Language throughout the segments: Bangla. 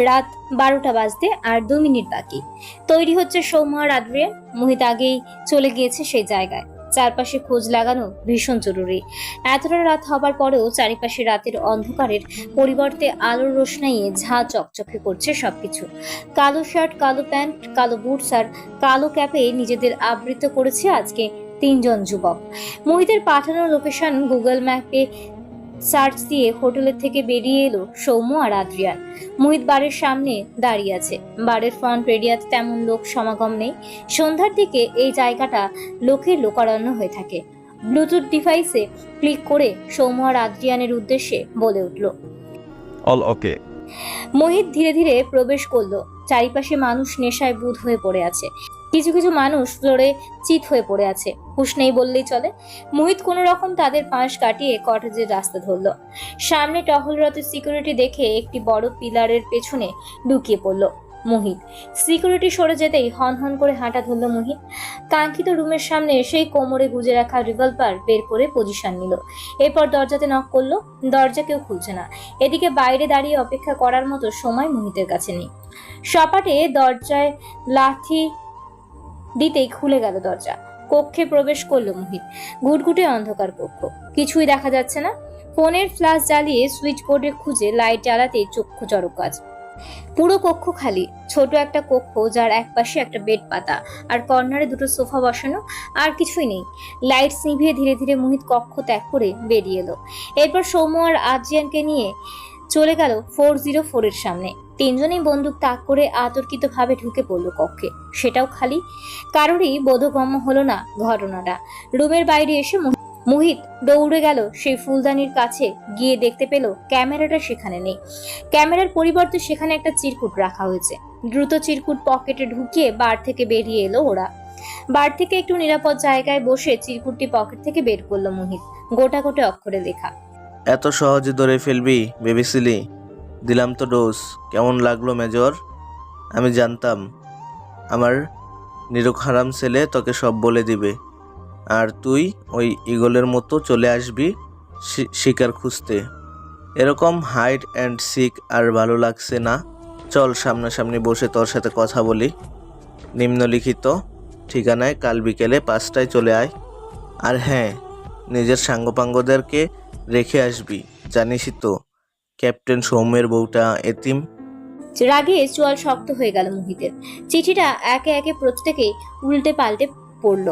রাত 12টা বাজতে আর 2 মিনিট বাকি। তৈরি হচ্ছে সৌম্য আর আদ্রিয়ান। মোহিত আগেই চলে গিয়েছে সেই জায়গায়। চারপাশে খোঁজ লাগানো ভীষণ জরুরি। এতটা রাত হবার পরেও চারিপাশে রাতের অন্ধকারের পরিবর্তে আলোর রোশনাইয়ে ঝাঁ চকচকে করছে সবকিছু। কালো শার্ট, কালো প্যান্ট, কালো বুটস আর কালো ক্যাপে নিজেদের আবৃত করেছে আজকে 3জন যুবক। মোহিতের পাঠানো লোকেশন গুগল ম্যাপে সার্চ দিয়ে হোটেলের থেকে বেরিয়ে এলো সৌম্য আর আদ্রিয়ান। মোহিত বারের সামনে দাঁড়িয়ে আছে। বারের ফ্রন্ট এরিয়াতে তেমন লোক সমাগম নেই। সন্ধ্যার দিকে এই জায়গাটা লোকের লোকারণ্য হয়ে থাকে। ব্লুটুথ ডিভাইসে ক্লিক করে সৌম্য আর আদ্রিয়ানের উদ্দেশ্যে বলে উঠল, অল ওকে। মোহিত ধীরে ধীরে প্রবেশ করলো। চারিপাশে মানুষ নেশায় বুঁদ হয়ে পড়ে আছে। কিছু কিছু মানুষ ফ্লোরে চিত হয়ে পড়ে আছে। হুঁশ নেই বললেই চলে। মোহিত কোনো রকম তাদের পাশ কাটিয়ে কটেজের রাস্তা ধরল। সামনে টহলরত সিকিউরিটি দেখে একটি বড় পিলারের পেছনে লুকিয়ে পড়ল মোহিত। সিকিউরিটি সরে যেতেই হন হন করে হাঁটা ধরল মোহিত। কাঙ্ক্ষিত রুমের সামনে এসেই কোমরে গুজে রাখা রিভলভার বের করে পজিশন নিল। এরপর দরজাতে নক করলো। দরজা কেউ খুলছে না। এদিকে বাইরে দাঁড়িয়ে অপেক্ষা করার মতো সময় মোহিতের কাছে নেই। সপাটে দরজায় লাথি দিতেই খুলে গেল দরজা। কক্ষে প্রবেশ করলো মোহিত। ঘুটঘুটে অন্ধকার কক্ষ, কিছুই দেখা যাচ্ছে না। ফোনের ফ্ল্যাশ জ্বালিয়ে সুইচ বোর্ডে খুঁজে লাইট জ্বালাতেই চক্ষু চড়ক কাজ। পুরো কক্ষ খালি। ছোট একটা কক্ষ, যার একপাশে একটা বেড পাতা আর কর্নারে দুটো সোফা বসানো, আর কিছুই নেই। লাইটস নিভিয়ে ধীরে ধীরে মোহিত কক্ষ ত্যাগ করে বেরিয়ে এলো। এরপর সৌম্য আর আদ্রিয়ানকে নিয়ে চলে গেল 404 এর সামনে। 3জনেই বন্দুক তাক করে আতর্কিত ভাবে ঢুকে পড়লো কক্ষে। সেটাও খালি। কারোরই বোধগম্য হলো না ঘটনাটা। রুমের বাইরে এসে মোহিত দৌড়ে গেল সেই ফুলদানির কাছে। গিয়ে দেখতে পেল ক্যামেরাটা সেখানে নেই। ক্যামেরার পরিবর্তে সেখানে একটা চিরকুট রাখা হয়েছে। দ্রুত চিরকুট পকেটে ঢুকিয়ে বার থেকে বেরিয়ে এলো ওরা। বার থেকে একটু নিরাপদ জায়গায় বসে চিরকুটটি পকেট থেকে বের করলো মোহিত। গোটা গোটা অক্ষরে লেখা, এত সহজে ধরে ফেলবি ভেবেছিলি? দিলাম তো ডোজ। কেমন লাগলো মেজর? আমি জানতাম আমার নিরুক হারাম ছেলে তোকে সব বলে দিবে, আর তুই ওই ঈগলের মতো চলে আসবি শিকার খুঁজতে। এরকম হাইড অ্যান্ড সিক আর ভালো লাগছে না। চল সামনাসামনি বসে তোর সাথে কথা বলি। নিম্নলিখিত ঠিকানায় কাল বিকেলে 5টায় চলে আয়। আর হ্যাঁ, নিজের সাঙ্গপাঙ্গদেরকে রেখে আসবি। জানিসই তো ক্যাপ্টেন সৌম্যের বউটা এতিম। রাগে চোয়াল শক্ত হয়ে গেল মোহিতের। চিঠিটা একে একে প্রত্যেকেই উল্টে পাল্টে পড়ল।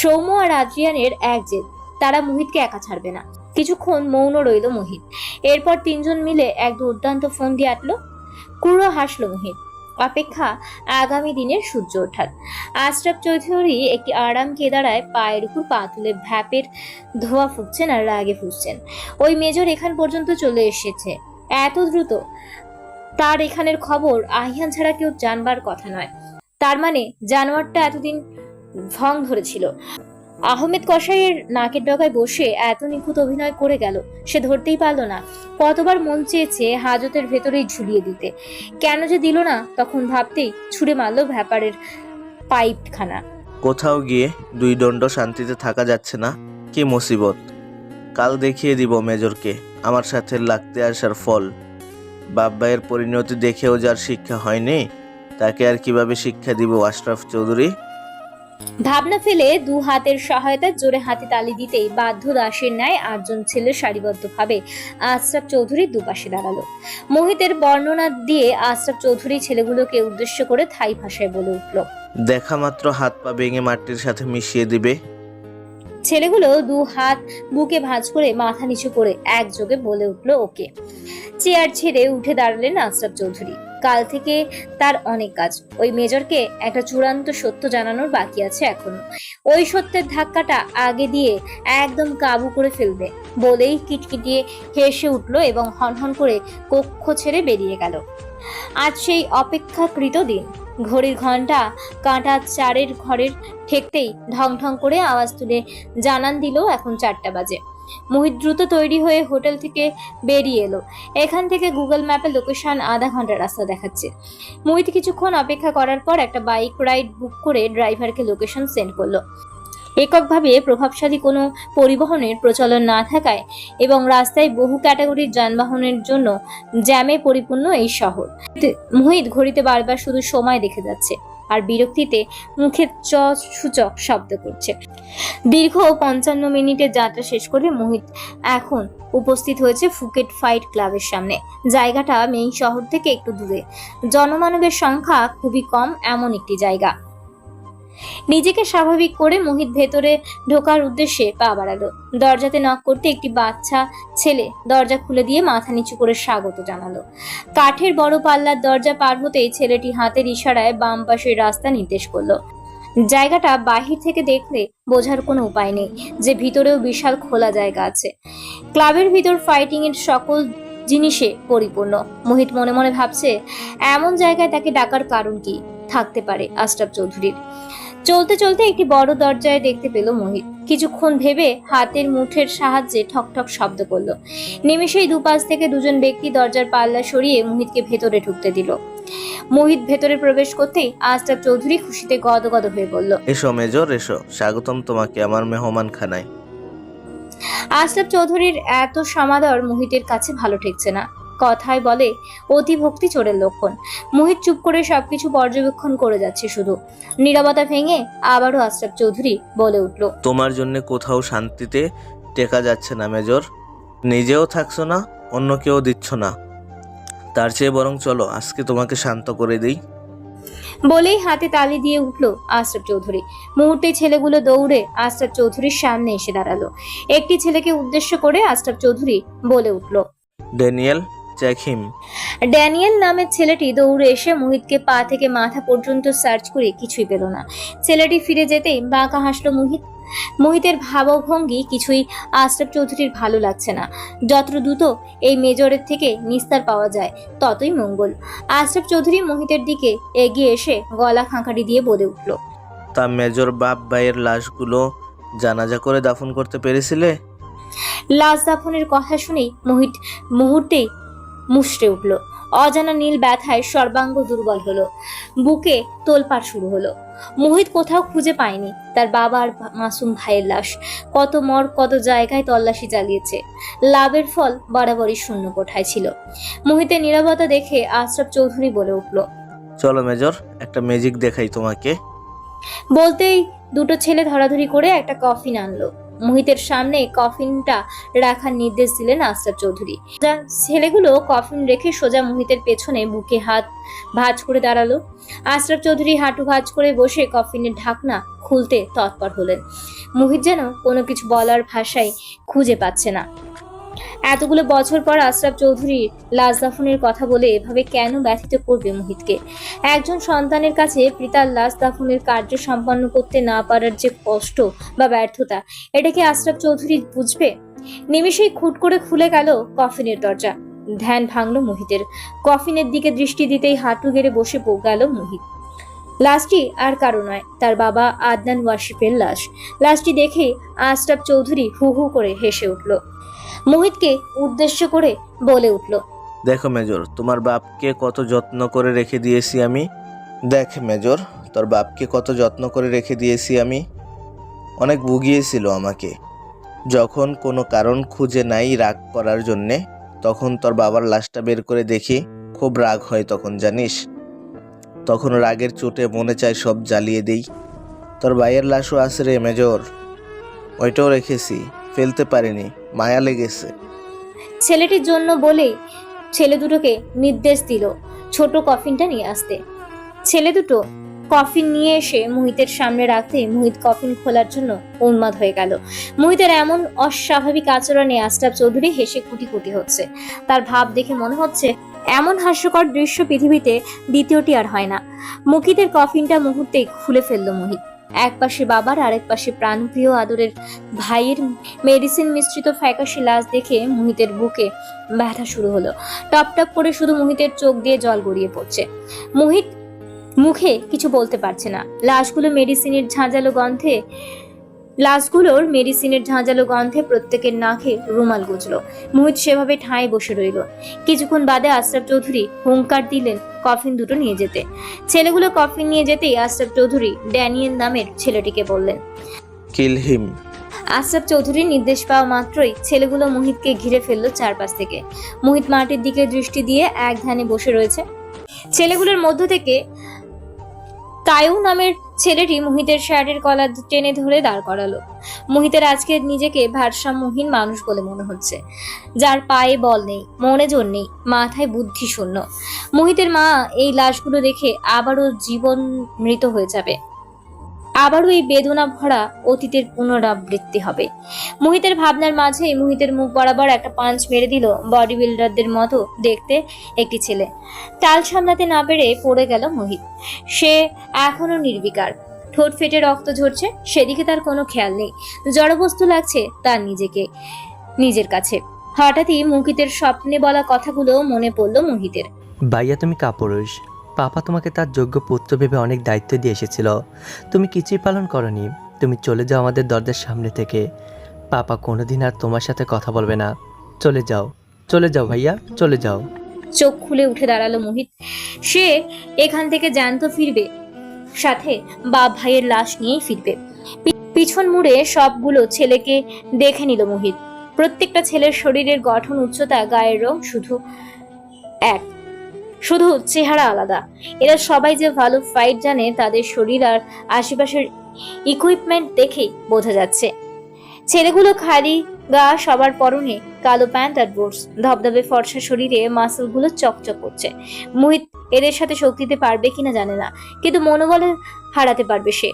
সৌম্য আর আদ্রিয়ানের এক জেদ, তারা মোহিতকে একা ছাড়বে না। কিছুক্ষণ মৌন রইল মোহিত। এরপর 3জন মিলে এক দুর্দান্ত ফোন দিয়ে আটলো। ক্রুড় হাসলো মোহিত। অপেক্ষা আগামী দিনের সূর্য ওঠার। আশরাফ চৌধুরী একটি আরাম কেদারায় পায়ের উপর পা তুলে ভ্যাপের ধোয়া ফুঁকছেন আর রাগে ফুঁসছেন। ওই মেজর এখান পর্যন্ত চলে এসেছে এত দ্রুত। তার এখানের খবর আহিয়ান ছাড়া কেউ জানবার কথা নয়। তার মানে জানোয়ারটা এতদিন ভং ধরেছিল। আহমেদ কসাইয়ের নাকের ডগায় বসে এত নিখুঁত অভিনয় করে গেল, সে ধরতেই পারল না। কতবার মন চেয়েছে হাজতের ভেতরেই ঝুলিয়ে দিতে, কেন যে দিল না। তখন ভাবতেই ছুঁড়ে মারলো ভ্যাপারের পাইপখানা। কোথাও গিয়ে 2 দণ্ড শান্তিতে থাকা যাচ্ছে না। কি মুসিবত! কাল দেখিয়ে দিব মেজরকে আমার সাথে লাগতে আসার ফল। বাপ ভাইয়ের পরিণতি দেখেও যার শিক্ষা হয়নি, তাকে আর কিভাবে শিক্ষা দিব আশরাফ চৌধুরী? ভাবনা ফেলে 2 হাতের সহায়তা জোরে হাতে তালি দিতেই বাধ্য দাসের ন্যায় 8জন ছেলে সারিবদ্ধভাবে আশরাফ চৌধুরীর দুপাশে দাঁড়ালো। মোহিতের বর্ণনা দিয়ে আশরাফ চৌধুরী ছেলেগুলোকে উদ্দেশ্য করে থাই ভাষায় বলে উঠল, দেখা মাত্র হাত পা ভেঙে মাটির সাথে মিশিয়ে দিবে। ছেলেগুলো 2 হাত বুকে ভাঁজ করে মাথা নিচু করে একযোগে বলে উঠল, ওকে। চেয়ার ছেড়ে উঠে দাঁড়ালেন আশরাফ চৌধুরী। কাল থেকে তার অনেক কাজ। ওই মেজরকে একটা চূড়ান্ত সত্য জানানোর বাকি আছে এখনো। ওই সত্যের ধাক্কাটা আগে দিয়ে একদম কাবু করে ফেলবে বলেই কিটকিটিয়ে হেসে উঠল এবং হনহন করে কক্ষ ছেড়ে বেরিয়ে গেল। আজ সেই অপেক্ষাকৃত দিন। ঘড়ির ঘন্টা কাঁটা 4-এর ঘরের ঠেকতেই ঢং ঢং করে আওয়াজ তুলে জানান দিল এখন 4টা বাজে। মোহিত দ্রুত তৈরি হয়ে হোটেল থেকে বেরিয়ে এলো। এখান থেকে গুগল ম্যাপে লোকেশন আধা ঘন্টার রাস্তা দেখাচ্ছে। মোহিত কিছুক্ষণ অপেক্ষা করার পর একটা বাইক রাইড বুক করে ড্রাইভারকে লোকেশন সেন্ড করলো। এককভাবে প্রভাবশালী কোনো পরিবহনের প্রচলন না থাকায় এবং রাস্তায় বহু ক্যাটাগরির যানবাহনের জন্য জ্যামে পরিপূর্ণ এই শহর। মোহিত ঘড়িতে বারবার শুধু সময় দেখে যাচ্ছে আর বিরক্তিতে মুখে সূচক শব্দ করছে। দীর্ঘ 55 মিনিটের যাত্রা শেষ করে মোহিত এখন উপস্থিত হয়েছে ফুকেট ফাইট ক্লাবের সামনে। জায়গাটা মেইন শহর থেকে একটু দূরে, জনমানবের সংখ্যা খুবই কম এমন একটি জায়গা। নিজেকে স্বাভাবিক করে মোহিত ভেতরে ঢোকার উদ্দেশ্যে পা বাড়ালো। দরজাতে নক করতে একটি বাচ্চা ছেলে দরজা খুলে দিয়ে মাথা নিচু করে স্বাগত জানালো। কাঠের বড় পাল্লার দরজা পার হতেই ছেলেটি হাতের ইশারায় বাম পাশের রাস্তা নির্দেশ করলো। জায়গাটা বাহির থেকে দেখলে বোঝার কোনো উপায় নেই যে ভিতরেও বিশাল খোলা জায়গা আছে। ক্লাবের ভিতর ফাইটিং এর সকল জিনিসে পরিপূর্ণ। মোহিত মনে মনে ভাবছে এমন জায়গায় তাকে ডাকার কারণ কি থাকতে পারে আশরাফ চৌধুরীর। চলতে চলতে একটি বড় দরজায় দেখতে পেল মোহিত। কিছুক্ষণ ভেবে হাতের মুঠের সাহায্যে ঠকঠক শব্দ করলো। নিমেষেই দুপাশ থেকে দুজন ব্যক্তি দরজার পাল্লা সরিয়ে মোহিতকে ভেতরে ঢুকতে দিল। মোহিত ভেতরে প্রবেশ করতেই আশরাফ চৌধুরী খুশিতে গদগদ হয়ে বলল, এসো মেজর, এসো, স্বাগতম তোমাকে আমার মেহমান খানায়। আশরাফ চৌধুরীর এত সমাদর মোহিতের কাছে ভালো ঠেকছে না। কথায় বলে অতি ভক্তি চোরের লক্ষণ। মোহিত চুপ করে সবকিছু পর্যবেক্ষণ করে যাচ্ছে। শুধু নীরবতা ভেঙে আবারও আশরাফ চৌধুরী বলে উঠল, তোমার জন্য কোথাও শান্তিতে টেকা যাচ্ছে না মেজর। নিজেও থাকছো না, অন্য কেউ দিচ্ছ না। তার চেয়ে বরং চলো আজকে তোমাকে শান্ত করে দিই। বলেই হাতে তালি দিয়ে উঠল আশরাফ চৌধুরী। মুহূর্তে ছেলেগুলো দৌড়ে আশরাফ চৌধুরীর সামনে এসে দাঁড়ালো। একটি ছেলেকে উদ্দেশ্য করে আশরাফ চৌধুরী বলে উঠল, ড্যানিয়েল, চেক হিম। ড্যানিয়েল নামের ছেলেটি দৌড়ে এসে মোহিতকে পা থেকে মাথা পর্যন্ত সার্চ করে কিছুই পেল না। ছেলেটি ফিরে যেতেই বাঁকা হাসলো মোহিত। মোহিতের ভাবভঙ্গি কিছুই আশরাফ চৌধুরীর ভালো লাগছে না। যত দ্রুত এই মেজরের থেকে নিস্তার পাওয়া যায় ততই মঙ্গল। আশরাফ চৌধুরী মোহিতের দিকে এগিয়ে এসে গলা খাঁকারি দিয়ে বলে উঠল, তা মেজর বাপ ভাইয়ের লাশগুলো জানাজা করে দাফন করতে পেরেছিলে? লাশ দাফনের কথা শুনেই মোহিত মুহূর্তেই মুষড়ে উঠল। অজানা নীল ব্যথায় সর্বাঙ্গ দুর্বল হলো, বুকে তোলপাড় শুরু হলো। মোহিত কোথাও খুঁজে পায়নি তার বাবার মাসুম ভাইয়ের লাশ। কত জায়গায় তল্লাশি চালিয়েছে, লাভের ফল বরাবরই শূন্য কোঠায় ছিল। মোহিতের নীরবতা দেখে আশরাফ চৌধুরী বলে উঠল, চলো মেজর, একটা ম্যাজিক দেখাই তোমাকে। বলতেই দুটো ছেলে ধরাধরি করে একটা কফিন আনলো। মোহিতের সামনে কফিনটা রাখার নির্দেশ দিলেন আশরাফ চৌধুরী। ছেলেগুলো কফিন রেখে সোজা মোহিতের পেছনে বুকে হাত ভাঁজ করে দাঁড়ালো। আশরাফ চৌধুরী হাঁটু ভাঁজ করে বসে কফিনের ঢাকনা খুলতে তৎপর হলেন। মোহিত যেন কোনো কিছু বলার ভাষায় খুঁজে পাচ্ছে না। এতগুলো বছর পর আশরাফ চৌধুরী লাশ দাফনের কথা বলে এভাবে কেন ব্যথিত করবে মোহিতকে? একজন সন্তানের কাছে পিতার লাশ দাফনের কার্য সম্পন্ন করতে না পারার যে কষ্ট বা ব্যর্থতা, এটা কি আশরাফ চৌধুরী বুঝবে? নিমেষেই খুট করে খুলে গেল কফিনের দরজা। ধ্যান ভাঙলো মোহিতের। কফিনের দিকে দৃষ্টি দিতেই হাঁটু গেড়ে বসে গেল মোহিত। লাশটি আর কারো নয়, তার বাবা আদনান ওয়াসিফের লাশ। লাশটি দেখে আশরাফ চৌধুরী হু হু করে হেসে উঠল। মোহিতকে উদ্দেশ্য করে বলে উঠল, দেখো মেজর, তোমার বাপকে কত যত্ন করে রেখে দিয়েছি আমি। দেখ মেজর, তোর বাপকে কত যত্ন করে রেখে দিয়েছি আমি। অনেক ভুগিয়েছিল আমাকে। যখন কোনো কারণ খুঁজে নাই রাগ করার জন্যে, তখন তোর বাবার লাশটা বের করে দেখি, খুব রাগ হয় তখন জানিস। তখন রাগের চোটে মনে চায় সব জ্বালিয়ে দেই। তোর ভাইয়ের লাশও আছে রে মেজর, ওইটাও রেখেছি, ফেলতে পারিনি, মায়া লেগেছে। ছেলেটির জন্য বলেই ছেলে দুটোকে নির্দেশ দিল ছোট কফিনটা নিয়ে আসতে। ছেলে দুটো কফিন নিয়ে এসে মোহিতের সামনে রাখতেই মোহিত কফিন খোলার জন্য উন্মাদ হয়ে গেল। মোহিতের এমন অস্বাভাবিক আচরণে আশরাফ চৌধুরী হেসে কুটি কুটি হচ্ছে। তার ভাব দেখে মনে হচ্ছে এমন হাস্যকর দৃশ্য পৃথিবীতে দ্বিতীয়টি আর হয় না। মুখিতের কফিনটা মুহূর্তেই খুলে ফেললো মোহিত। এক পাশে বাবার, আরেক পাশে প্রাণপ্রিয় আদরের ভাইয়ের মেডিসিন মিশ্রিত ফ্যাকাশে লাশ দেখে মোহিতের বুকে ব্যথা শুরু হলো। টপ টপ করে শুধু মোহিতের চোখ দিয়ে জল গড়িয়ে পড়ছে। মোহিত মুখে কিছু বলতে পারছে না। লাশগুলোর মেডিসিনের ঝাঁঝালো গন্ধে প্রত্যেকের নাকে রুমাল গুজলো। মোহিত সেভাবে ঠাঁই বসে রইল। কিছুক্ষণ বাদে আশরাফ চৌধুরী হুঙ্কার দিলেন কফিন দুটো নিয়ে যেতে। ছেলেগুলো কফিন নিয়ে যেতেই আশরাফ চৌধুরী ড্যানিয়েল নামের ছেলেটিকে বললেন, কিল হিম। আশরাফ চৌধুরীর নির্দেশ পাওয়া মাত্রই ছেলেগুলো মুহিতকে ঘিরে ফেললো চারপাশ থেকে। মুহিত মাটির দিকে দৃষ্টি দিয়ে এক ধ্যানে বসে রয়েছে। ছেলেগুলোর মধ্য থেকে কায়ু নামের ছেলেটি মুহিতের শার্টের কলার টেনে ধরে দাঁড় করালো। মুহিতের আজকে নিজেকে ভারসাম্যহীন মানুষ বলে মনে হচ্ছে, যার পায়ে বল নেই, মনে জোর নেই, মাথায় বুদ্ধি শূন্য। মুহিতের মা এই লাশগুলো দেখে আবারও জীবন মৃত হয়ে যাবে, আবারও এই বেদনা ভরা অতীতের পুনরাবৃত্তি হবে। মুহিতের ভাবনার মাঝেই মুহিতের মুখ বরাবর একটা পাঞ্চ মেরে দিল বডি বিল্ডারদের মতো দেখতে একটি ছেলে। টাল সামলাতে না পেরে পড়ে গেল মুহিত। সে এখনো নির্বিকার, ঠোঁট ফেটে রক্ত ঝরছে, সেদিকে তার কোনো খেয়াল নেই। জড়বস্তু লাগছে তার নিজের কাছে। হঠাৎই মুহিতের স্বপ্নে বলা কথাগুলো মনে পড়ল মুহিতের। ভাইয়া, তুমি কাপুরুষ। পাপা তোমাকে তার যোগ্য পুত্র ভেবে অনেক দায়িত্ব দিয়ে এসেছিল, তুমি কিছুই পালন করনি। তুমি চলে যাও আমাদের দরজার সামনে থেকে। পাপা কোনোদিন আর তোমার সাথে কথা বলবে না। চলে যাও, চলে যাও ভাইয়া, চলে যাও। চোখ খুলে উঠে দাঁড়ালো মুহিত। সে এখান থেকে জ্যান্ত ফিরবে, সাথে বাপ ভাইয়ের লাশ নিয়েই ফিরবে। পিছন মুড়ে সবগুলো ছেলেকে দেখে নিল মুহিত। প্রত্যেকটা ছেলের শরীরের গঠন, উচ্চতা, গায়ের রং এক, শুধু চেহারা আলাদা। এরা সবাই যে ভালো ফাইট জানে তাদের শরীর আর আশেপাশের ইকুইপমেন্ট দেখেই বোঝা যাচ্ছে। ছেলেগুলো খালি গা, সবার পরনে কালো প্যান্ট আর বুটস, ধবধবে ফর্সা শরীরে মাসলগুলো চকচক করছে। মুহিত এদের সাথে শক্তি দিতে পারবে কিনা জানে না, কিন্তু মনোবল হারাতে পারবে সে।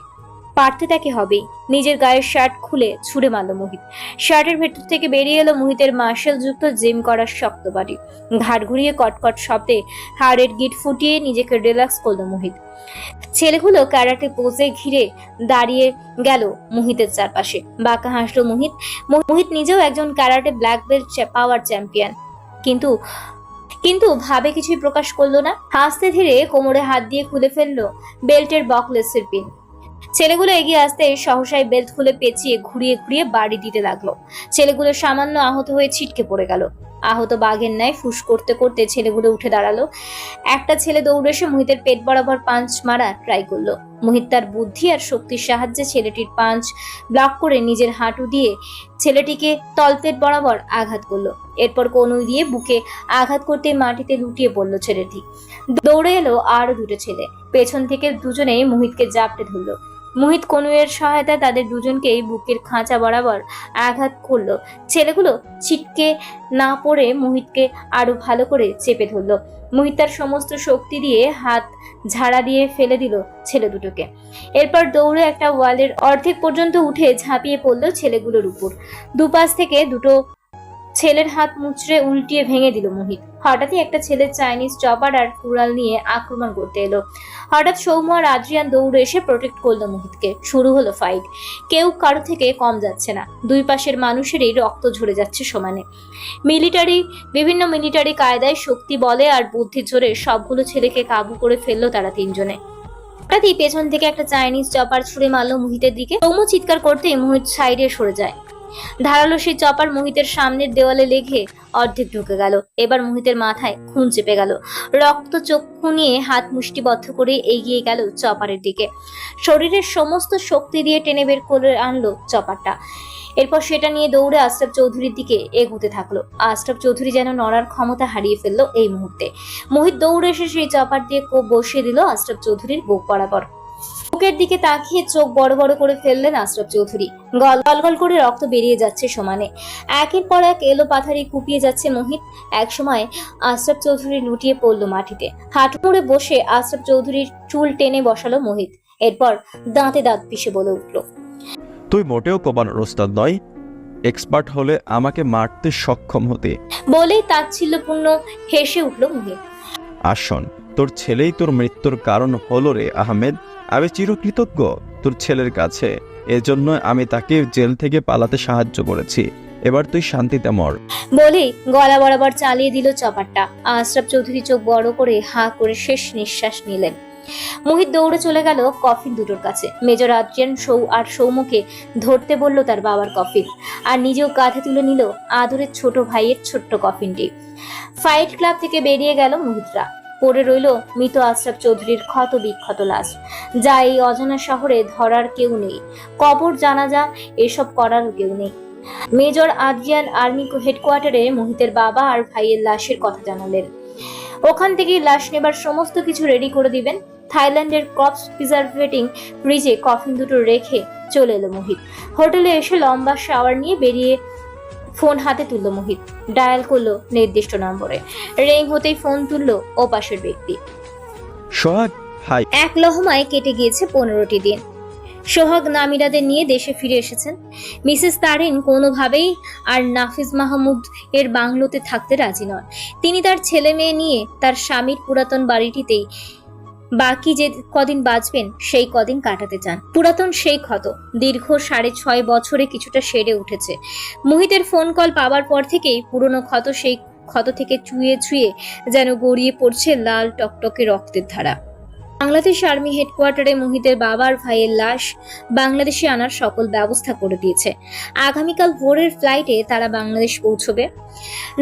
পারতে তাকে হবেই। নিজের গায়ের শার্ট খুলে ছুঁড়ে মারল মুহিত। শার্টের ভেতর থেকে বেরিয়ে এলো মুহিতের মার্শাল যুক্ত জিম করার শক্ত বাড়ি। ঘাট ঘুরিয়ে কটকট শব্দে হাড়ের গিট ফুটিয়ে নিজেকে রিল্যাক্স করলো মুহিত। ছেলেগুলো ক্যারাটে পোজে ঘিরে দাঁড়িয়ে গেল মুহিতের চারপাশে। বাঁকা হাসলো মুহিত। মুহিত নিজেও একজন ক্যারাটে ব্ল্যাক বেল্ট পাওয়ার চ্যাম্পিয়ন, কিন্তু ভাবে কিছুই প্রকাশ করলো না। হাসতে ধীরে কোমরে হাত দিয়ে খুলে ফেললো বেল্টের বকলেসের পিন। ছেলেগুলো এগিয়ে আসতে সহসায় বেল্ট খুলে পেঁচিয়ে ঘুরিয়ে ঘুরিয়ে বাড়ি দিতে লাগলো। ছেলেগুলো সামান্য আহত হয়ে ছিটকে পড়ে গেল। আহত বাঘের ন্যায় ফুস করতে করতে ছেলেগুলো উঠে দাঁড়ালো। একটা ছেলে দৌড়ে এসে মুহিতের পেট বরাবর পাঞ্চ মারা ট্রাই করলো। মুহিত তার বুদ্ধি আর শক্তির সাহায্যে ছেলেটির পাঞ্চ ব্লক করে নিজের হাঁটু দিয়ে ছেলেটিকে তলপেট বরাবর আঘাত করলো। এরপর কনুই দিয়ে বুকে আঘাত করতে মাটিতে লুটিয়ে পড়লো ছেলেটি। দৌড়ে এলো আরো দুটো ছেলে, পেছন থেকে দুজনেই মুহিতকে জাপটে ধরলো। মুহিত কনুয়ের সহায়তায় তাদের দুজনকেই বুকের খাঁচা বরাবর আঘাত করলো। ছেলেগুলো ছিটকে না পড়ে মুহিতকে আরো ভালো করে চেপে ধরলো। মুহিত তার সমস্ত শক্তি দিয়ে হাত ঝাড়া দিয়ে ফেলে দিল ছেলে দুটোকে। এরপর দৌড়ে একটা ওয়ালের অর্ধেক পর্যন্ত উঠে ঝাঁপিয়ে পড়লো ছেলেগুলোর উপর। দুপাশ থেকে দুটো ছেলের হাত মুচড়ে উল্টিয়ে ভেঙে দিল মুহিত। হঠাৎই একটা ছেলে চাইনিজ চপার আর কুড়াল নিয়ে আক্রমণ করতে এলো। হঠাৎ সৌম্য আর আদ্রিয়ান দৌড়ে এসে প্রোটেক্ট করলো মুহিতকে। শুরু হলো ফাইট। কেউ কারো থেকে কম যাচ্ছে না। দুই পাশের মানুষেরই রক্ত ঝরে যাচ্ছে সমানে। বিভিন্ন মিলিটারি কায়দায় শক্তি, বলে আর বুদ্ধির জোরে সবগুলো ছেলেকে কাবু করে ফেললো তারা তিনজনে। হঠাৎই পেছন থেকে একটা চাইনিজ চপার ছুঁড়ে মারলো মুহিতের দিকে। সৌম্য চিৎকার করতেই মুহিত সাইডে সরে যায়। ধারালো সেই চপার মুহিতের সামনের দেওয়ালে লেগে অর্ধেক ঢুকে গেল। এবার মুহিতের মাথায় খুন চেপে গেল। রক্ত চক্ষু নিয়ে হাত মুষ্টিবদ্ধ করে এগিয়ে গেল চপারের দিকে। শরীরের সমস্ত শক্তি দিয়ে টেনে বের করে আনলো চপারটা। এরপর সেটা নিয়ে দৌড়ে আশরাফ চৌধুরীর দিকে এগোতে থাকলো। আশরাফ চৌধুরী যেন নড়ার ক্ষমতা হারিয়ে ফেললো এই মুহূর্তে। মুহিত দৌড়ে এসে সেই চপার দিয়ে কোপ বসিয়ে দিল আশরাফ চৌধুরীর বুক বরাবর। বুকের দিকে তাকিয়ে চোখ বড় বড় করে ফেললেন আশরাফ চৌধুরী। গল করে রক্ত বেরিয়ে যাচ্ছে সমানে। একের পর এক এলো পাথারি কুপিয়ে যাচ্ছে মুহিত। একসময় আশরাফ চৌধুরী লুটিয়ে পড়লো মাটিতে। হাঁটু মুড়ে বসে আশরাফ চৌধুরীর চুল টেনে বসালো মুহিত। এরপর দাঁতে দাঁত পিষে বলে উঠল, তুই মোটেও কোবানোর ওস্তাদ নয়। এক্সপার্ট হলে আমাকে মারতে সক্ষম হতে। বলেই তাচ্ছিল্যপূর্ণ হেসে উঠল মুহিত। আসন, তোর ছেলেই তোর মৃত্যুর কারণ হলো রে আহমেদ। আমি চিরকৃতজ্ঞ তোর ছেলের কাছে। এজন্য আমি তাকে জেল থেকে পালাতে সাহায্য করেছি। এবার তুই শান্তিতে মর। বলেই গলা বরাবর চালিয়ে দিল চপারটা। আশরাফ চৌধুরী চোখ বড় করে হাঁ করে শেষ নিঃশ্বাস নিলেন। মুহিত দৌড়ে চলে গেল কফিন দুটোর কাছে। মেজর আদ্রিয়ান আর সৌম্যকে ধরতে বলল তার বাবার কফিন, আর নিজেও কাঁধে তুলে নিল আদরের ছোট ভাইয়ের ছোট্ট কফিনটি। ফাইট ক্লাব থেকে বেরিয়ে গেল মুহিতরা। পড়ে রইল মৃত আশরাফ চৌধুরীর ক্ষত বিক্ষত লাশ, যা এই অজানা শহরে ধরার কেউ নেই, কবর জানাজা এসব করারও কেউ নেই। মেজর আদ্রিয়ান আর্মি হেডকোয়ার্টারে মোহিতের বাবা আর ভাইয়ের লাশের কথা জানালেন। ওখান থেকেই লাশ নেবার সমস্ত কিছু রেডি করে দিবেন। থাইল্যান্ডের কপস প্রিজারভেটিং ফ্রিজে কফিন দুটো রেখে চলে এলো মোহিত। হোটেলে এসে লম্বা শাওয়ার নিয়ে বেরিয়ে ফোন হাতে তুললো মোহিত। ডায়াল করলো নির্দিষ্ট নম্বরে। রিং হতেই ফোন তুললো ওপাশের ব্যক্তি। সোহাগ, হাই। এক লহমায় কেটে গিয়েছে 15টি দিন। সোহাগ নামিরাদের নিয়ে দেশে ফিরে এসেছেন। মিসেস তারিন কোনোভাবেই আর নাফিজ মাহমুদ এর বাংলোতে থাকতে রাজি নন। তিনি তার ছেলে মেয়ে নিয়ে তার স্বামীর পুরাতন বাড়িটিতেই বাকি যে কদিন বাঁচবেন সেই কদিন কাটাতে চান। পুরাতন সেই ক্ষত দীর্ঘ 6.5 বছরে কিছুটা সেরে উঠেছে। মোহিতের ফোন কল পাওয়ার পর থেকেই পুরনো ক্ষত সেই ক্ষত থেকে চুইয়ে চুইয়ে যেন গড়িয়ে পড়ছে লাল টকটকে রক্তের ধারা। বাংলাদেশ আর্মি হেডকোয়ার্টারে মোহিতের বাবার ভাইয়ের লাশ বাংলাদেশে আনার সকল ব্যবস্থা করে দিয়েছে। আগামীকাল ভোরের ফ্লাইটে তারা বাংলাদেশ পৌঁছবে।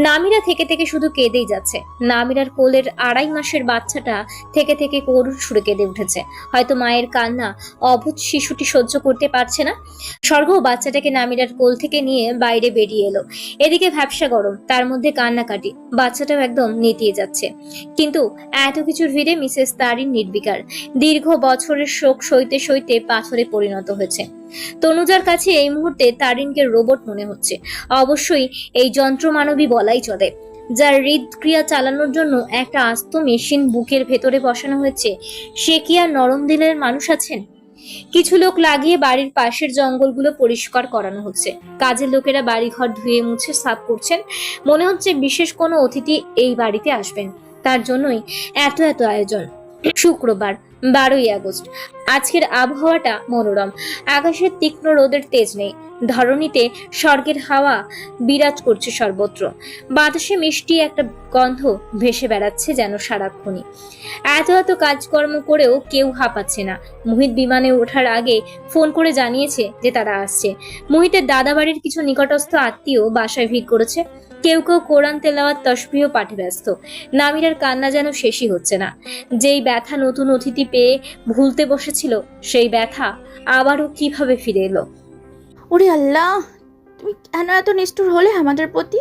নামিরা থেকে থেকে শুধু কেঁদেই যাচ্ছে। নামিরার কোলের 2.5 মাসের বাচ্চাটা থেকে থেকে করুণ সুরে কেঁদে উঠেছে। হয়তো মায়ের কান্না অবুঝ শিশুটি সহ্য করতে পারছে না। স্বর্গ বাচ্চাটাকে নামিরার কোল থেকে নিয়ে বাইরে বেরিয়ে এলো। এদিকে ভ্যাপসা গরম, তার মধ্যে কান্নাকাটি, বাচ্চাটাও একদম নেতিয়ে যাচ্ছে। কিন্তু এত কিছুর ভিড়ে মিসেস তারিন নির্বিকার। দীর্ঘ বছরের শোক সইতে সইতে পাথরে পরিণত হয়েছে। তনুজার কাছে এই মুহূর্তে তারিনকে রোবট মনে হচ্ছে। অবশ্যই এই যন্ত্রমানবী বলাই চলে, যার হৃদক্রিয়া চালানোর জন্য একটা আস্ত মেশিন বুকের ভেতরে বসানো হয়েছে। সে কি আর নরম দিলের মানুষ আছেন? কিছু লোক লাগিয়ে বাড়ির পাশের জঙ্গলগুলো পরিষ্কার করানো হচ্ছে। কাজের লোকেরা বাড়িঘর ধুয়ে মুছে সাফ করছেন। মনে হচ্ছে বিশেষ কোনো অতিথি এই বাড়িতে আসবেন, তার জন্যই এত এত আয়োজন। শুক্রবার 12ই আগস্ট। আজকের আবহাওয়াটা মনোরম। আকাশের তীক্ষ্ণ রোদের তেজ নেই। ধরণীতে স্বর্গের হাওয়া বিরাজ করছে সর্বত্র। বাতাসে মিষ্টি একটা গন্ধ ভেসে বেড়াচ্ছে যেন সারাক্ষণই। এত এত কাজকর্ম করেও কেউ হাঁপাচ্ছে না। মোহিত বিমানে ওঠার আগে ফোন করে জানিয়েছে যে তারা আসছে। মোহিতের দাদাবাড়ির কিছু নিকটস্থ আত্মীয় বাসায় ভিড় করেছে। কেউ কেউ কোরআন তেলাওয়াত তসবিহ পাঠে ব্যস্ত। নামিরার কান্না যেন শেষই হচ্ছে না। যেই ব্যথা নতুন অতিথি পেয়ে ভুলতে বসেছিল, সেই ব্যথা আবারও কিভাবে ফিরে এলো। ওরে আল্লাহ, তুমি কেন এত নিষ্ঠুর হলে আমাদের প্রতি?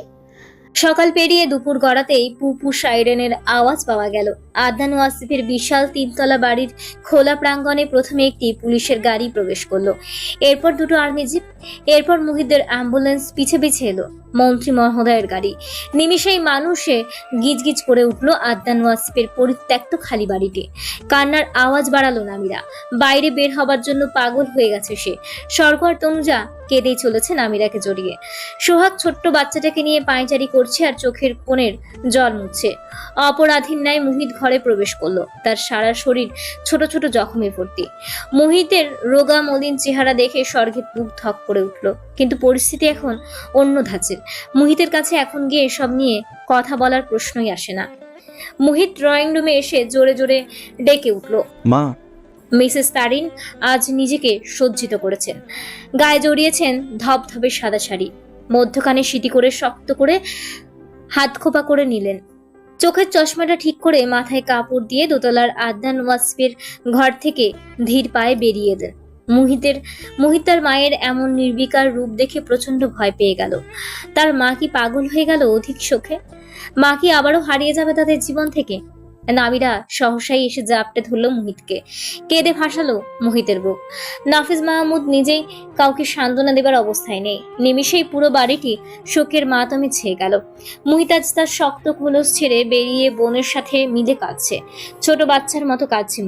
সকাল পেরিয়ে দুপুর গড়াতেই পুপু সাইরেনের আওয়াজ পাওয়া গেল। আদনান ওয়াসিফের বিশাল 3তলা বাড়ির খোলা প্রাঙ্গণে প্রথমে একটি পুলিশের গাড়ি প্রবেশ করলো, এরপর দুটো আর্মি জিপ, এরপর মুহিদের অ্যাম্বুলেন্স পিছে পিছে এলো মন্ত্রী মহোদয়ের গাড়ি। নিমিষেই মানুষে গিজগিজ করে উঠলো আদনান ওয়াসিফের পরিত্যক্ত খালি বাড়িটি। কান্নার আওয়াজ বাড়ালো নামিরা। বাইরে বের হবার জন্য পাগল হয়ে গেছে সে। স্বর্গ আর তনুজা কেঁদেই চলেছে নামিরাকে জড়িয়ে। সোহাগ ছোট্ট বাচ্চাটাকে নিয়ে পায়চারি করছে আর চোখের কোণের জল মুছছে। অপরাধীর ন্যায় মোহিত ঘরে প্রবেশ করলো। তার সারা শরীর ছোট ছোট জখমে ভর্তি। মোহিতের রোগা মলিন চেহারা দেখে স্বর্গের বুক ধক করে উঠলো। কিন্তু পরিস্থিতি এখন অন্য ধাঁচের। মোহিতের কাছে এখন গিয়ে এসব নিয়ে কথা বলার প্রশ্নই আসে না। মোহিত ড্রয়িং রুমে এসে জোরে জোরে ডেকে উঠলো, মা। মিসেস তারিন আজ নিজেকে সজ্জিত করেছেন। গায়ে জড়িয়েছেন ধবধবে সাদা শাড়ি, মধ্যখানে সিটি করে শক্ত করে হাত খোপা করে নিলেন। চোখের চশমাটা ঠিক করে মাথায় কাপড় দিয়ে দোতলার আদনান ওয়াসফের ঘর থেকে ধীর পায়ে বেরিয়ে দেন। মোহিত তার মায়ের এমন নির্বিকার রূপ দেখে প্রচন্ড ভয় পেয়ে গেল। তার মা কি পাগল হয়ে গেল অধিক শোকে? মা কি আবারও হারিয়ে যাবে তাদের জীবন থেকে? নামিরা সহসাই এসে জাপটে ধরল মোহিতকে। কেঁদে ভাসালো মোহিতের বুক। নাফিজ মাহমুদ নিজেই কাউকে সান্ত্বনা দেবার অবস্থায় নেই। নিমিষেই পুরো বাড়িটি শোকের মাতমে ছেয়ে গেল। মোহিত আজ তার শক্ত খোলস ছেড়ে বেরিয়ে বোনের সাথে মিলে কাঁদছে। ছোট বাচ্চার মতো কাঁদছে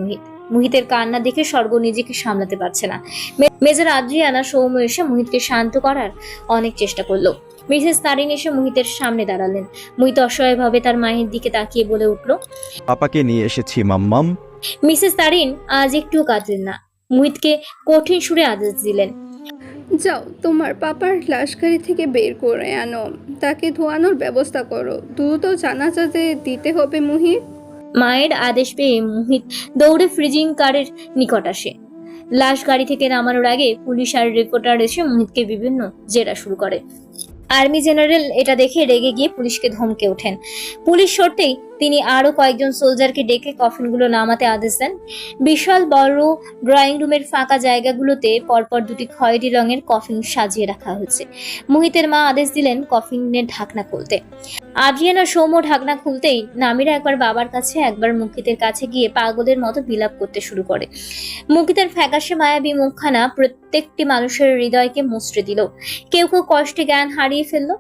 মোহিতের কান্না দেখে স্বর্গ নিজেকে সামলাতে পারছে না। মেজর আদ্রিয়ানা সৌম্য এসে মোহিতকে শান্ত করার অনেক চেষ্টা করলো। মিসেস তারিন এসে মোহিতের সামনে দাঁড়ালেন। মোহিত অসহায়ভাবে তার মায়ের দিকে তাকিয়ে বলে উঠল, পাপাকে নিয়ে এসেছি মাম্মাম। মিসেস তারিন আজ একটুও কাঁদলেন না। মোহিতকে কঠিন সুরে আদেশ দিলেন, যাও তোমার পাপার লাশ গাড়ি থেকে বের করে আনো, তাকে ধোয়ানোর ব্যবস্থা করো, দ্রুত জানাজাতে দিতে হবে মোহিত। মায়ের আদেশ পেয়ে মোহিত দৌড়ে ফ্রিজিং কারের নিকট আসে। লাশ গাড়ি থেকে নামানোর আগে পুলিশ আর রিপোর্টার এসে মোহিতকে বিভিন্ন জেরা শুরু করে। আর্মি জেনারেল এটা দেখে রেগে গিয়ে পুলিশকে ধমকে ওঠেন। পুলিশ সরতেই তিনি আরো কয়েকজন সোলজারকে ডেকে কফিনগুলো নামাতে আদেশ দেন। বিশাল বড় ড্রয়িং রুমের ফাঁকা জায়গাগুলোতে পরপর দুটি খয়েরি রঙের কফিন সাজিয়ে রাখা হয়েছে। মোহিতের মা আদেশ দিলেন কফিনের ঢাকনা খুলতে। আদ্রিয়ান আর সৌম্য ঢাকনা খুলতেই নামিরা একবার বাবার কাছে একবার মুকিতের কাছে গিয়ে পাগলের মতো বিলাপ করতে শুরু করে। মুকিতের ফ্যাকাশে মায়াবী মুখখানা প্রত্যেকটি মানুষের হৃদয়কে মুচড়ে দিল। কেউ কেউ কষ্টে জ্ঞান হারিয়ে ফেলল।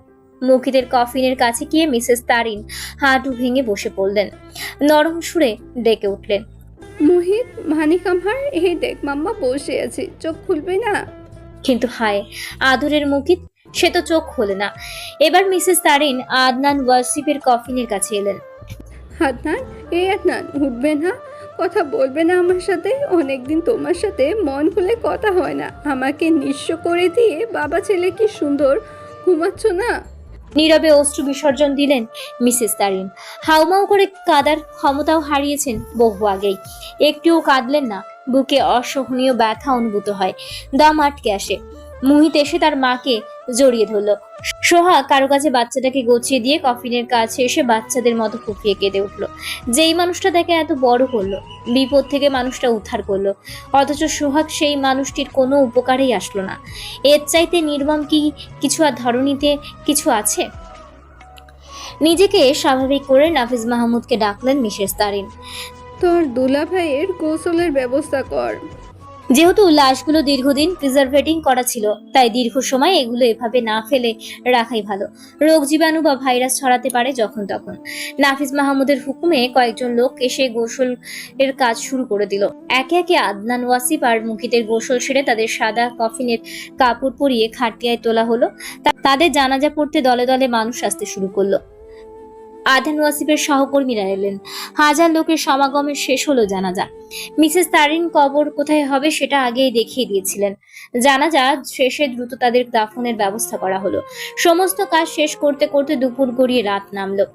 মুকিতের কফিনের কাছে গিয়ে মিসেস তারিন হাঁটু ভেঙে বসে পড়লেন। নরম সুরে ডেকে উঠলেন, মোহিত, মানিক আমার, এই দেখ মাম্মা বসে আছে, চোখ খুলবে না? কিন্তু হায় আদরের মুকিত, সে তো চোখ খোলে না। এবার মিসেস তারিন আদনান ওয়াসিফের কফিনের কাছে এলেন। আদনান, এই আদনান, উঠবে না? কথা বলবে না আমার সাথে? অনেকদিন তোমার সাথে মন খুলে কথা হয় না। আমাকে নিঃস্ব করে দিয়ে বাবা ছেলে কি সুন্দর ঘুমাচ্ছ না? নীরবে অশ্রু বিসর্জন দিলেন মিসেস তারিন। হাউমাউ করে কাদার ক্ষমতাও হারিয়েছেন বহু আগেই। একটুও কাঁদলেন না। বুকে অসহনীয় ব্যথা অনুভূত হয়, দম আটকে আসে। মুহিত এসে তার মাকে জড়িয়ে ধরলো। সোহা কারো কাছে বাচ্চাটাকে গছিয়ে দিয়ে কফিনের কাছে এসে বাচ্চাদের মতো ফুপিয়ে কেঁদে উঠলো। যেই মানুষটা তাকে এত বড় করলো, বিপদ থেকে মানুষটা উদ্ধার করলো, অথচ সোহাগ সেই মানুষটির কোনো উপকারেই আসলো না। এর চাইতে নির্মম কি কিছু আর ধরণীতে কিছু আছে? নিজেকে স্বাভাবিক করে নাফিজ মাহমুদকে ডাকলেন মিসেস তারিন। তোর দুলা ভাইয়ের গোসলের ব্যবস্থা কর। যেহেতু লাশগুলো দীর্ঘদিন প্রিজার্ভেটিং করা ছিল, তাই দীর্ঘ সময় এগুলো এভাবে না ফেলে রাখাই ভালো। রোগ জীবাণু বা ভাইরাস ছড়াতে পারে যখন তখন। নাফিজ মাহমুদের হুকুমে কয়েকজন লোক এসে গোসল এর কাজ শুরু করে দিল। একে একে আদনান ওয়াসিফ আর মুকিতের গোসল সেরে তাদের সাদা কফিনের কাপড় পরিয়ে খাটিয়ায় তোলা হলো। তাদের জানাজা পড়তে দলে দলে মানুষ আসতে শুরু করলো। আদনান ওয়াসিফের সহকর্মীরা এলেন। হাজার লোকের সমাগমে শেষ হলো জানাজা। মিসেস তারিন কবর কোথায় হবে সেটা আগেই দেখিয়ে দিয়েছিলেন। জানাজা শেষে দ্রুত তাদের দাফনের ব্যবস্থা করা হলো। সমস্ত কাজ শেষ করতে করতে দুপুর গড়িয়ে রাত নামলো।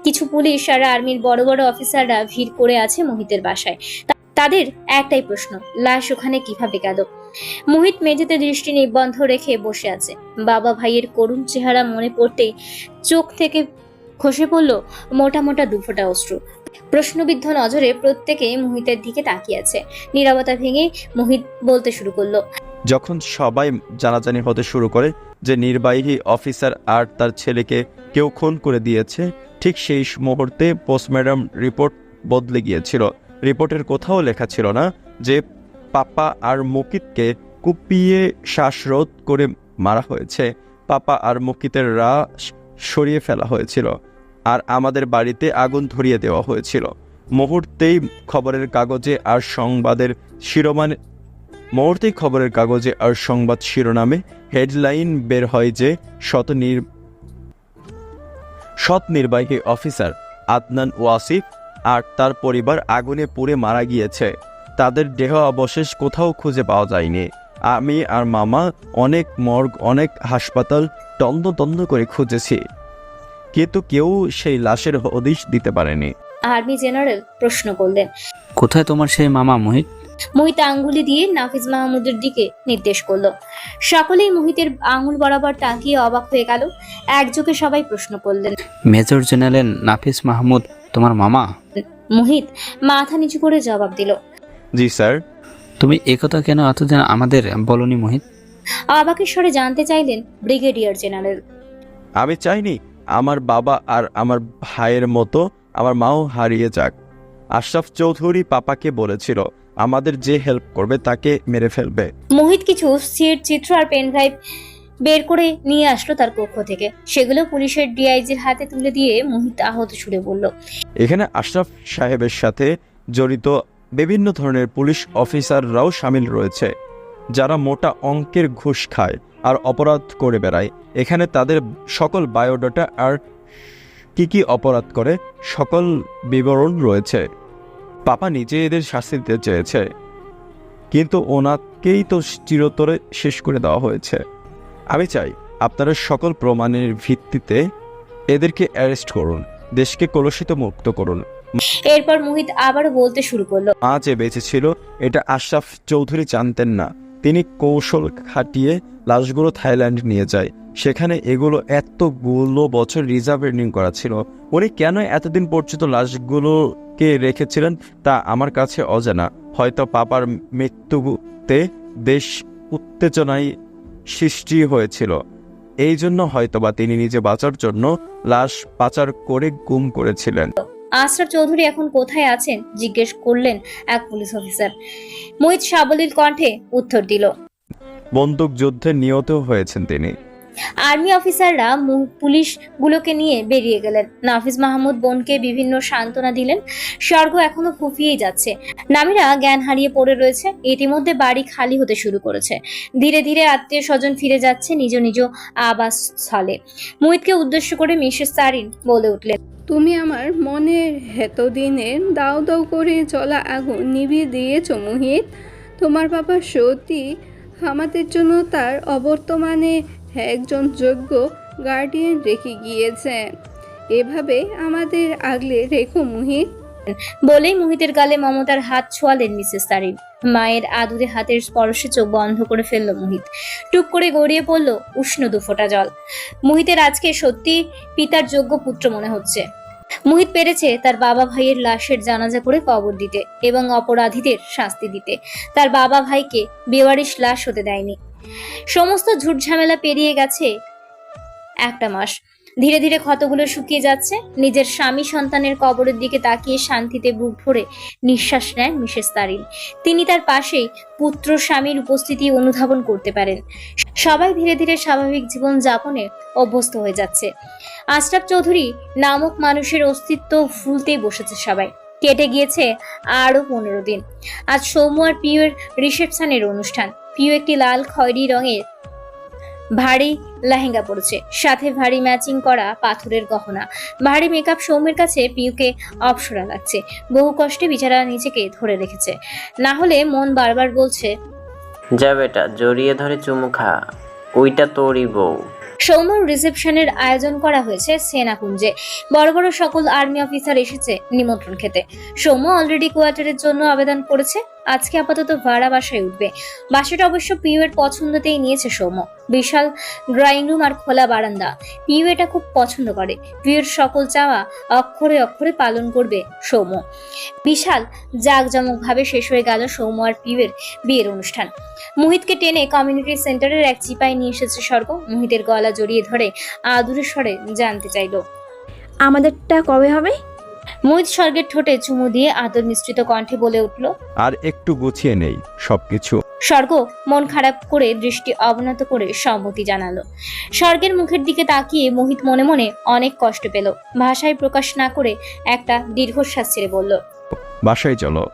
কিছু পুলিশ আর আর্মির বড় বড় অফিসাররা ভিড় করে আছে মোহিতের বাসায়। তাদের একটাই প্রশ্ন, লাশ ওখানে কিভাবে গেল? মোহিত মেঝেতে দৃষ্টি নিবদ্ধ রেখে বসে আছে। বাবা ভাইয়ের করুণ চেহারা মনে পড়তেই চোখ থেকে খসে পড়ল মোটা মোটা দুফোঁটা অশ্রু। প্রশ্নবিদ্ধ নজরে প্রত্যেকে মোহিতের দিকে তাকিয়ে আছে। নীরবতা ভেঙে মোহিত বলতে শুরু করলো, যখন সবাই জানাজানি হতে শুরু করে যে নির্বাহী অফিসার আর তার ছেলেকে কেউ খুন করে দিয়েছে, ঠিক সেই মুহূর্তে পোস্টমর্টম রিপোর্ট বদলে গিয়েছিল। রিপোর্টের কোথাও লেখা ছিল না যে পাপা আর মুকিতকে কুপিয়ে শ্বাসরোধ করে মারা হয়েছে। পাপা আর মুকিতের লাশ সরিয়ে ফেলা হয়েছিল আর আমাদের বাড়িতে আগুন ধরিয়ে দেওয়া হয়েছিল। মুহূর্তেই খবরের কাগজে আর সংবাদ শিরোনামে হেডলাইন বের হয় যে সৎ নির্বাহী অফিসার আদনান ওয়াসিফ আর তার পরিবার আগুনে পুড়ে মারা গিয়েছে। তাদের দেহ অবশেষ কোথাও খুঁজে পাওয়া যায়নি। আমি আর মামা অনেক মর্গ, অনেক হাসপাতাল তন্ন করে খুঁজেছি, কিন্তু কেউ সেই লাশের হদিশ দিতে পারেনি। আর্মি জেনারেল প্রশ্ন করলেন। কোথায় তোমার সেই মামা মোহিত? মোহিত আঙ্গুলি দিয়ে নাফিজ মাহমুদের দিকে নির্দেশ করলো। সকলেই মোহিতের আঙুল বরাবর তাকিয়ে অবাক হয়ে গেল। একযোগে সবাই প্রশ্ন করলেন, মেজর জেনারেল নাফিস মাহমুদ তোমার মামা? মোহিত মাথা নিচু করে জবাব দিল, জি স্যার। তুমি একথা কেন এতদিন আমাদের বলনি মোহিত? অবাকের স্বরে জানতে চাইলেন ব্রিগেডিয়ার জেনারেল। আমি চাইনি আমার বাবা আর আমার ভাইয়ের মতো আমার মাও হারিয়ে যাক। আশরাফ চৌধুরী পাপাকে বলেছিল আমাদের যে হেল্প করবে তাকে মেরে ফেলবে। মোহিত কিছু স্থির চিত্র আর পেন ড্রাইভ বের করে নিয়ে আসলো তার কক্ষ থেকে। সেগুলো পুলিশের ডিআইজির হাতে তুলে দিয়ে মোহিত আহত সুরে বলল, এখানে আশরাফ সাহেবের সাথে জড়িত বিভিন্ন ধরনের পুলিশ অফিসাররাও সামিল রয়েছে, যারা মোটা অঙ্কের ঘুষ খায় আর অপরাধ করে বেড়ায়। এখানে তাদের সকল বায়োডাটা আর কি অপরাধ করে সকল বিবরণ রয়েছে। পাপা নিজে এদের শাস্তি দিতে চেয়েছে, কিন্তু ওনাকেই তো চিরতরে শেষ করে দেওয়া হয়েছে। আমি চাই আপনারা সকল প্রমাণের ভিত্তিতে এদেরকে অ্যারেস্ট করুন, দেশকে কলুষিত মুক্ত করুন। এরপর মোহিত আবারও বলতে শুরু করলো, মা যে বেঁচে ছিল এটা আশরাফ চৌধুরী জানতেন না। তিনি কৌশল খাটিয়ে লাশগুলো থাইল্যান্ড নিয়ে যায়। সেখানে এগুলো এতগুলো বছর রিজার্ভ আর্নিং করা ছিল। উনি কেন এতদিন পর্যন্ত লাশগুলোকে রেখেছিলেন তা আমার কাছে অজানা। হয়তো পাপার মৃত্যুতে বেশ উত্তেজনায় সৃষ্টি হয়েছিল, এই জন্য হয়তোবা তিনি নিজে বাঁচার জন্য লাশ পাচার করে গুম করেছিলেন। আশরাফ চৌধুরী এখন কোথায় আছেন জিজ্ঞেস করলেন এক পুলিশ অফিসার। মোহিত সাবলীল কণ্ঠে উত্তর দিল, বন্দুক যুদ্ধে নিহত হয়েছেন তিনি। আর্মি অফিসাররা পুলিশগুলোকে নিয়ে বেরিয়ে গেলেন। নাফিজ মাহমুদ বোনকে বিভিন্ন সান্ত্বনা দিলেন। স্বর্গ এখনো ফুফিয়েই যাচ্ছে। নামিরা জ্ঞান হারিয়ে পড়ে রয়েছে। ইতিমধ্যে বাড়ি খালি হতে শুরু করেছে। ধীরে ধীরে আত্মীয় স্বজন ফিরে যাচ্ছে নিজ নিজ আবাসস্থলে। মোহিতকে উদ্দেশ্য করে মিসেস সারিন বলে উঠলেন, তুমি আমার মনের এতদিনের দাউ দাউ করে জ্বলা আগুন নিভিয়ে দিয়েছ মোহিত। তোমার বাবা সত্যি আমাদের জন্য তার অবর্তমানে একজন যোগ্য গার্ডিয়ান রেখে গিয়েছেন। এভাবে আমাদের আগলে রেখো মোহিত। বলেই মোহিতের গালে মমতার হাত ছোঁয়ালেন মিসেস সারিন। মায়ের আদুরে হাতের স্পর্শে চোখ বন্ধ করে ফেলল মোহিত। টুপ করে গড়িয়ে পড়ল উষ্ণ দুফোঁটা জল। মোহিতের আজকে সত্যি পিতার যোগ্য পুত্র মনে হচ্ছে। মোহিত পেরেছে তার বাবা ভাইয়ের লাশের জানাজা করে কবর দিতে এবং অপরাধীদের শাস্তি দিতে। তার বাবা ভাইকে বেওয়ারিশ লাশ হতে দেয়নি। সমস্ত ঝুট ঝামেলা পেরিয়ে গেছে একটা মাস। ধীরে ধীরে ক্ষতগুলো শুকিয়ে যাচ্ছে। নিজের স্বামী সন্তানের কবরের দিকে তাকিয়ে শান্তিতে বুক ভরে নিঃশ্বাস নেন মিসেস তারিন। তিনি তার পাশেই পুত্র স্বামীর উপস্থিতি অনুধাবন করতে পারেন। সবাই ধীরে ধীরে স্বাভাবিক জীবন যাপনে অভ্যস্ত হয়ে যাচ্ছে। আশরাফ চৌধুরী নামক মানুষের অস্তিত্ব ভুলতেই বসেছে সবাই। কেটে গিয়েছে আরো 15 দিন। আজ সৌম্য আর পিউয়ের রিসেপশনের অনুষ্ঠান। পিউ একটি লাল খয়েরি রঙের ভারী লেহেঙ্গা পরেছে, সাথে ভারী ম্যাচিং করা পাথরের গহনা। ভারী মেকআপ সৌম্যের কাছে পিউকে অপসরা লাগছে। বহু কষ্টে বিচারা নিজেকে ধরে রেখেছে, না হলে মন বারবার বলছে, যা বেটা, জড়িয়ে ধরে চুমু খা, ওইটা তোরই বউ। সৌম্যর রিসেপশনের আয়োজন করা হয়েছে সেনাকুঞ্জে। বড় বড় সকল আর্মি অফিসার এসেছে নিমন্ত্রণ খেতে। সৌম্য অলরেডি কোয়ার্টারের জন্য আবেদন করেছে। আজকে আপাতত ভাড়া বাসায় উঠবে। বাসাটা অবশ্য পিউয়ের পছন্দতেই নিয়েছে সৌম্য। বিশাল ড্রয়িং রুম আর খোলা বারান্দা। পিউ এটা খুব পছন্দ করে। পিউয়ের সকল চাওয়া অক্ষরে অক্ষরে পালন করবে সৌম্য। বিশাল জাঁকজমকভাবে শেষ হয়ে গেল সৌম্য আর পিউয়ের বিয়ের অনুষ্ঠান। মোহিতকে টেনে কমিউনিটি সেন্টারের এক চিপায় নিয়ে এসেছে স্বর্গ। মোহিতের গলা জড়িয়ে ধরে আদুরে স্বরে জানতে চাইল, আমাদেরটা কবে হবে? মোহিত স্বর্গের ঠোঁটে চুমু দিয়ে আদর মিশ্রিত কণ্ঠে বলে উঠল, আর একটু গুছিয়ে নেই সবকিছু। স্বর্গ মন খারাপ করে দৃষ্টি অবনত করে সম্মতি জানালো। স্বর্গের মুখের দিকে তাকিয়ে মোহিত মনে মনে অনেক কষ্ট পেল। ভাষায় প্রকাশ না করে একটা দীর্ঘশ্বাস ছেড়ে বলল, বাসায় চলো।